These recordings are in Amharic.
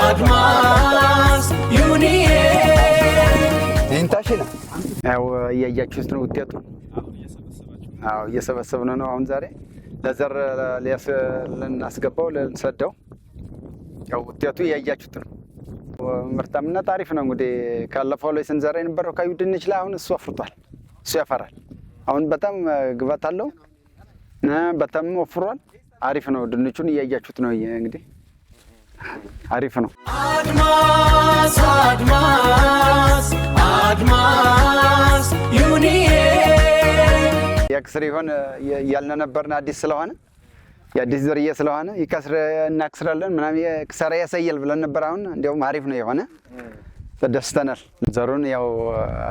አድማስ ዩኒዬ እንታሽና ያው እያያችሁት ነው ውጤቱ። አዎ እየሰበሰብን ነው። አሁን ዛሬ ለዘር ልናስገባው ልንሰደው ያው ውጤቱ እያያችሁት ነው። ምርታማነት አሪፍ ነው። እንግዲህ ካለፈው ላይ ስንዘራ የነበረው ካዩ ድንች ላይ አሁን እሱ አፍርቷል፣ እሱ ያፈራል። አሁን በጣም ግባት አለው፣ በጣም ወፍሯል። አሪፍ ነው። ድንቹን እያያችሁት ነው። እንግዲህ አሪፍ ነው። አድማስ አድማስ አድማስ ዩኒዬ ያክስር ይሆን ያልነ ነበርና አዲስ ስለሆነ የአዲስ ዘርዬ ስለሆነ እናክስራለን ምናምን ክሰራ ያሳያል ብለን ነበር። አሁን እንዲያውም አሪፍ ነው የሆነ ተደስተናል። ዘሩን ያው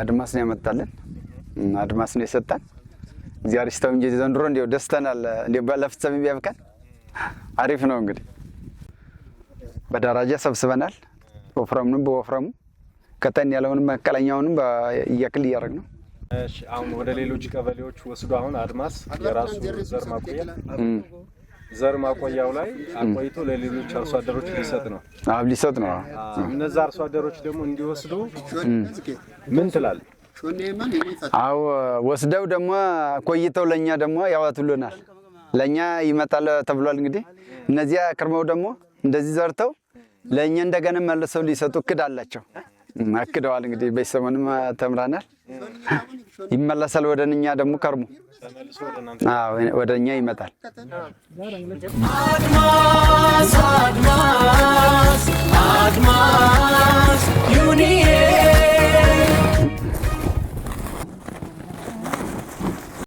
አድማስ ነው ያመጣልን፣ አድማስ ነው የሰጠን። እግዚአብሔር ይስጠው እንጂ ዘንድሮ እንዲያው ደስተናል። እንዲያው ባለፍጸም ቢያብቀን አሪፍ ነው። እንግዲህ በደረጃ ሰብስበናል። ወፍረሙንም በወፍረሙ ከተን ያለውንም መቀለኛውንም በየክል እያደረግን ነው። እሺ አሁን ወደ ሌሎች ቀበሌዎች ወስዶ አሁን አድማስ የራሱ ዘር ማቆያው ላይ አቆይቶ ለሌሎች አርሶ አደሮች ሊሰጥ ነው። ሊሰጥ ነው። እነዛ አርሶ አደሮች ደግሞ እንዲወስዱ ምን ትላለህ? አዎ ወስደው ደግሞ ቆይተው ለኛ ደግሞ ያዋቱልናል፣ ለኛ ይመጣል ተብሏል። እንግዲህ እነዚያ ቅርመው ደግሞ እንደዚህ ዘርተው ለኛ እንደገና መልሰው ሊሰጡ እቅድ አላቸው፣ አክደዋል። እንግዲህ በሰሞኑን ተምራናል። ይመለሳል ወደኛ ደግሞ ከርሞ ወደኛ ይመጣል። አድማስ አድማስ አድማስ ዩኒዬ